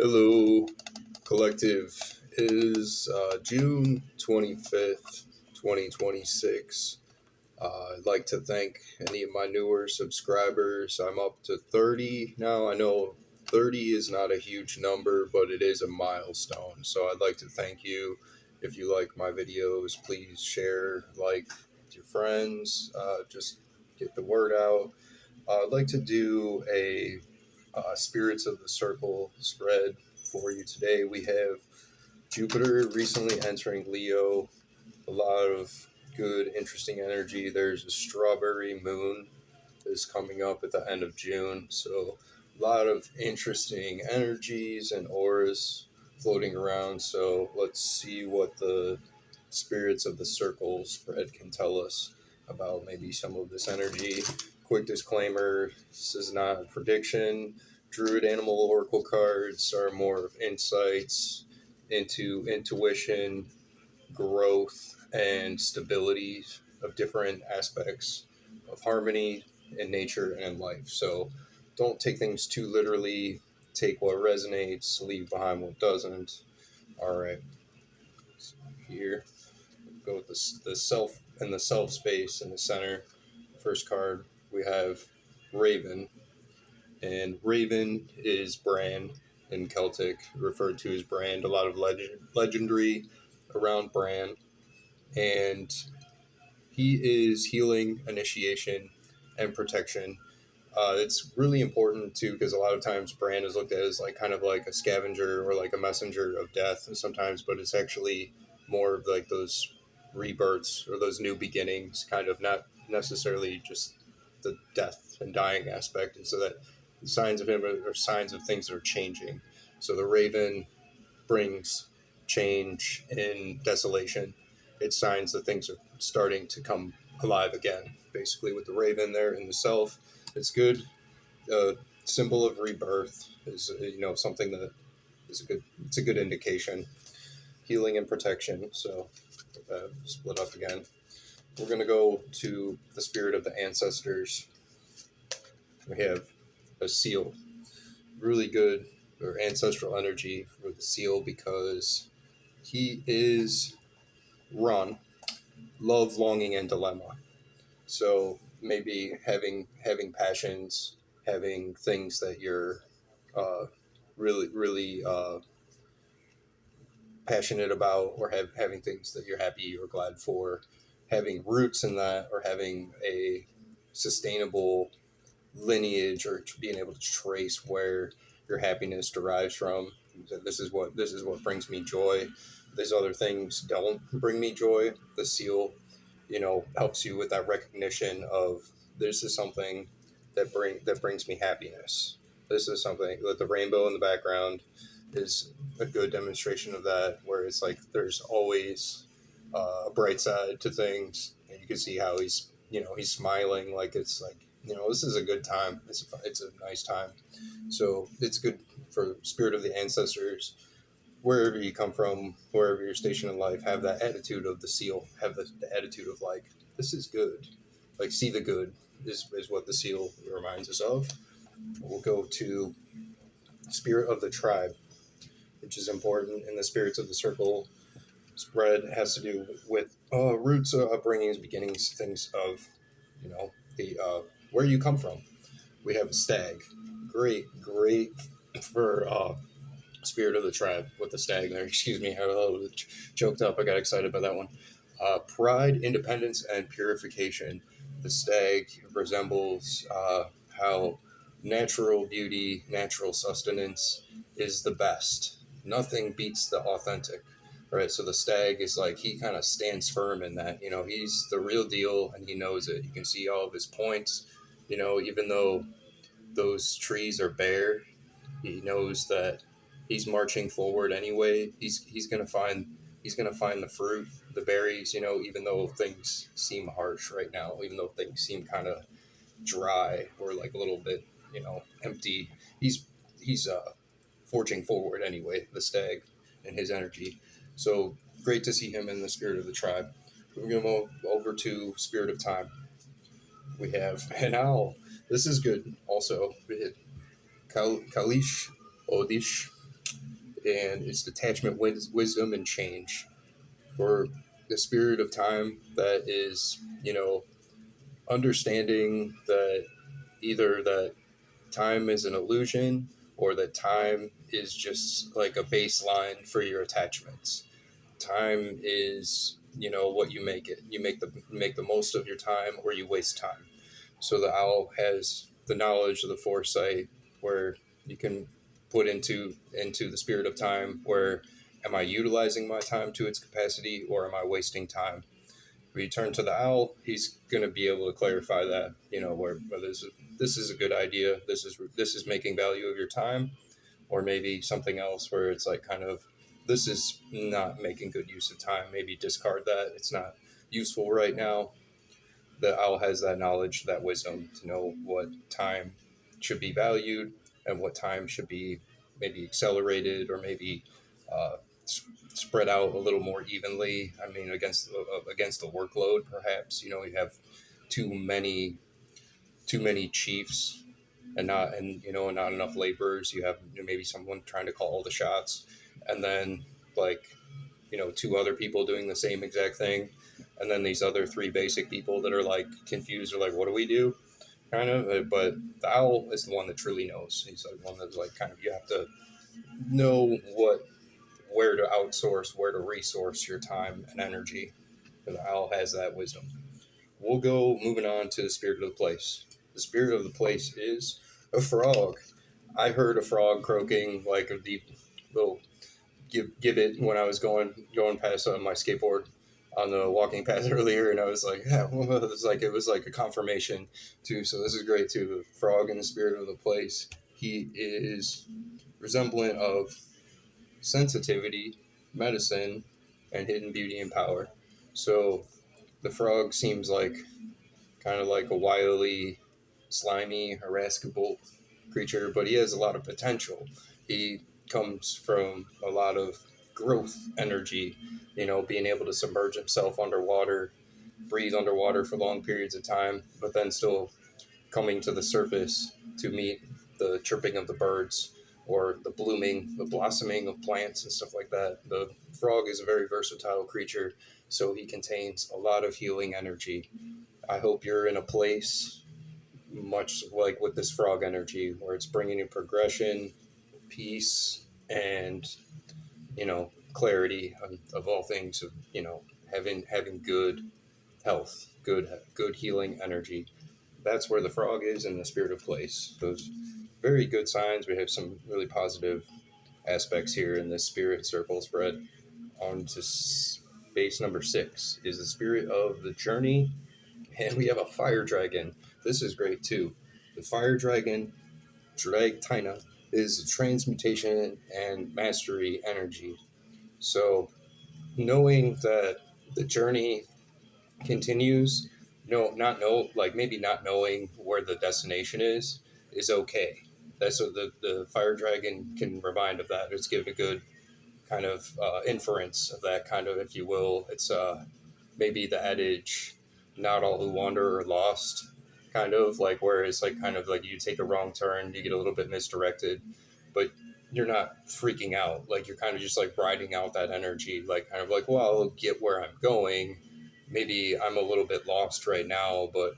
Hello, Collective. It is June 25th, 2026. I'd like to thank any of my newer subscribers. I'm up to 30 now. I know 30 is not a huge number, but it is a milestone. So I'd like to thank you. If you like my videos, please share, like with your friends. Just get the word out. I'd like to do a Spirits of the Circle spread for you today. We have Jupiter recently entering Leo, a lot of good, interesting energy. There's a strawberry moon that's coming up at the end of June, so a lot of interesting energies and auras floating around. So let's see what the Spirits of the Circle spread can tell us about maybe some of this energy. Quick disclaimer, this is not a prediction. Druid Animal Oracle cards are more of insights into intuition, growth, and stability of different aspects of harmony in nature and in life. So don't take things too literally. Take what resonates, leave behind what doesn't. All right, so here go with the self and the self space in the center. First card we have Raven, and Raven is Bran in Celtic, referred to as Brand. A lot of legendary around Bran, and he is healing, initiation, and protection. It's really important too because a lot of times Bran is looked at as like kind of like a scavenger or like a messenger of death sometimes, but it's actually more of like those rebirths or those new beginnings, kind of not necessarily just the death and dying aspect. And so that the signs of him are signs of things that are changing. So the Raven brings change in desolation. It's signs that things are starting to come alive again. Basically, with the Raven there in the self, it's good. Symbol of rebirth is something that is a good. It's a good indication. Healing and protection. So split up again. We're gonna go to the spirit of the ancestors. We have a seal. Really good or ancestral energy for the seal because he is run, love, longing, and dilemma. So maybe having passions, having things that you're really passionate about, or having things that you're happy or glad for, having roots in that, or having a sustainable lineage, or being able to trace where your happiness derives from. This is what brings me joy. These other things don't bring me joy. The seal, helps you with that recognition of this is something that brings me happiness. This is something that the rainbow in the background is a good demonstration of that, where it's like there's always a bright side to things, and you can see how he's smiling, like it's like this is a good time. It's a nice time. So it's good for spirit of the ancestors, wherever you come from, wherever your station in life. Have that attitude of the seal. Have the attitude of like, this is good. Like, see the good is what the seal reminds us of. We'll go to spirit of the tribe, which is important in the spirits of the circle spread. It has to do with roots, upbringings, beginnings, things of the where you come from. We have a stag. Great for spirit of the tribe with the stag there. Excuse me, I got a little choked up. I got excited by that one. Pride, independence, and purification. The stag resembles how natural beauty, natural sustenance is the best. Nothing beats the authentic, right? So the stag is like, he kind of stands firm in that. He's the real deal, and he knows it. You can see all of his points. Even though those trees are bare, he knows that he's marching forward anyway. He's gonna find the fruit, the berries. Even though things seem harsh right now, even though things seem kind of dry or like a little bit empty, he's forging forward anyway. The stag and his energy. So great to see him in the spirit of the tribe. We're gonna move over to spirit of time. We have an owl. This is good also. We hit Kalish Odish. and it's detachment, wisdom, and change. For the spirit of time, that is, understanding that either that time is an illusion or that time is just like a baseline for your attachments. Time is, what you make it. You make the most of your time or you waste time. So the owl has the knowledge of the foresight where you can put into the spirit of time where am I utilizing my time to its capacity or am I wasting time? When you turn to the owl, he's going to be able to clarify that, where this is a good idea, this is making value of your time, or maybe something else where it's like kind of this is not making good use of time. Maybe discard that. It's not useful right now. The owl has that knowledge, that wisdom to know what time should be valued and what time should be maybe accelerated or maybe uh, spread out a little more evenly. I mean, against the workload, perhaps you have too many too many chiefs and not enough laborers. You have maybe someone trying to call all the shots, and then like two other people doing the same exact thing, and then these other three basic people that are like confused or like, what do we do? Kind of, but the owl is the one that truly knows. He's like one that's like kind of you have to know where to outsource, where to resource your time and energy. And the owl has that wisdom. We'll go moving on to the spirit of the place. The spirit of the place is a frog. I heard a frog croaking like a deep little give it when I was going past my skateboard on the walking path earlier, and I was like, yeah, well, it was like a confirmation too. So this is great too. The frog in the spirit of the place. He is resemblant of sensitivity, medicine, and hidden beauty and power. So the frog seems like kind of like a wily, slimy, irascible creature, but he has a lot of potential. He comes from a lot of growth energy, being able to submerge himself underwater, breathe underwater for long periods of time, but then still coming to the surface to meet the chirping of the birds or the blossoming of plants and stuff like that. The frog is a very versatile creature, so he contains a lot of healing energy. I hope you're in a place much like with this frog energy where it's bringing you progression, peace, and clarity of all things of having good health, good healing energy. That's where the frog is in the spirit of place. Those very good signs. We have some really positive aspects here in this spirit circle spread. On to base number 6 is the spirit of the journey, and we have a fire dragon. This is great too. The fire dragon, Dragtina, is transmutation and mastery energy. So knowing that the journey continues, maybe not knowing where the destination is okay. That's what the fire dragon can remind of that. It's give a good kind of inference of that kind of, if you will. It's maybe the adage, not all who wander are lost, kind of like where it's like kind of like you take a wrong turn, you get a little bit misdirected, but you're not freaking out. Like you're kind of just like riding out that energy, like kind of like, well, I'll get where I'm going. Maybe I'm a little bit lost right now, but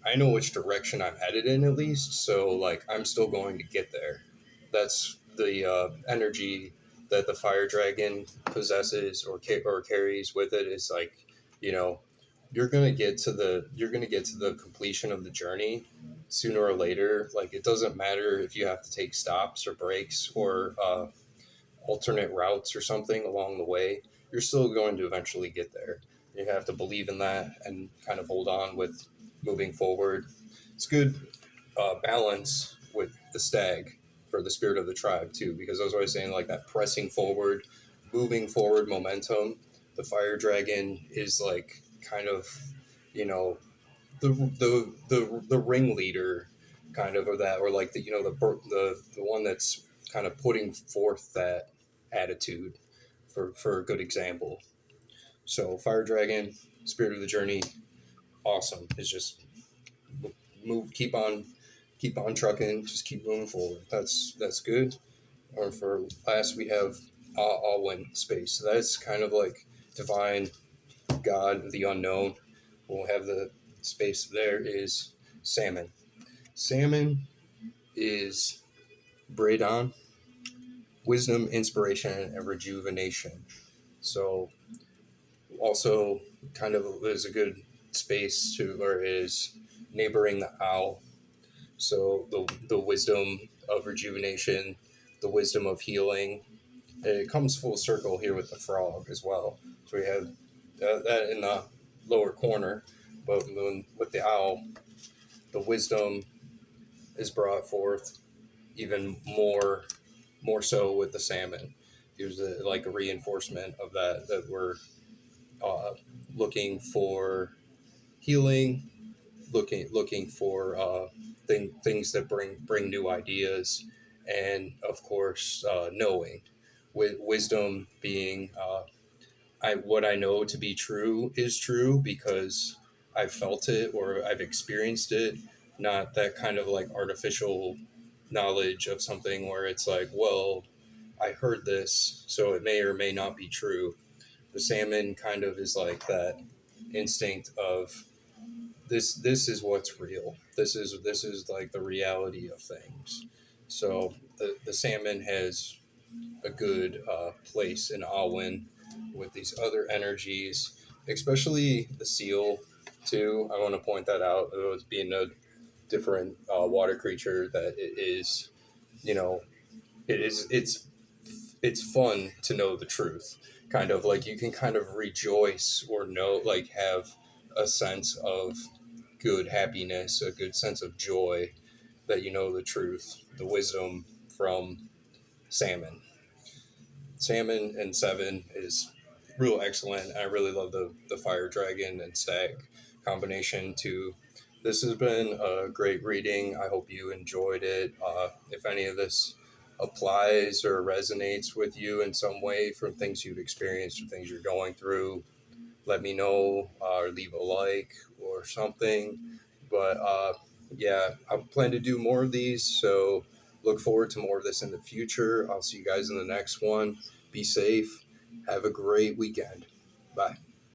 I know which direction I'm headed in at least. So like I'm still going to get there. That's the energy that the fire dragon possesses or carries with it. Is like, you know, you're gonna get to the completion of the journey sooner or later. Like it doesn't matter if you have to take stops or breaks or alternate routes or something along the way. You're still going to eventually get there. You have to believe in that and kind of hold on with moving forward. It's good balance with the stag for the spirit of the tribe too, because I was always saying like that pressing forward, moving forward momentum. The fire dragon is like kind of, you know, the ringleader kind of that, or like the one that's kind of putting forth that attitude for a good example. So fire dragon, spirit of the journey, awesome. It's just move, keep on trucking, just keep moving forward. That's good. Or for last, we have Alwyn space. So that's kind of like divine, God, the unknown. We'll have the space there is salmon. Salmon is Braedon, wisdom, inspiration, and rejuvenation. So also kind of is a good space to, or is neighboring the owl. So the wisdom of rejuvenation, the wisdom of healing. It comes full circle here with the frog as well. So we have that in the lower corner, but with the owl, the wisdom is brought forth even more so with the salmon. There's like a reinforcement of that we're uh, looking for healing, looking for things that bring new ideas, and of course knowing, with wisdom being what I know to be true is true because I've felt it or I've experienced it, not that kind of like artificial knowledge of something where it's like, well, I heard this, so it may or may not be true. The salmon kind of is like that instinct of this is what's real. This is like the reality of things. So the salmon has a good place in Alwyn with these other energies, especially the seal too. I want to point that out as being a different water creature that it is, you know, it's fun to know the truth. Kind of like you can kind of rejoice or know, like have a sense of good happiness, a good sense of joy that you know the truth, the wisdom from salmon. Salmon and seven is real excellent. I really love the fire dragon and stag combination too. This has been a great reading. I hope you enjoyed it. If any of this applies or resonates with you in some way from things you've experienced or things you're going through, let me know or leave a like or something. But yeah, I plan to do more of these, so look forward to more of this in the future. I'll see you guys in the next one. Be safe. Have a great weekend. Bye.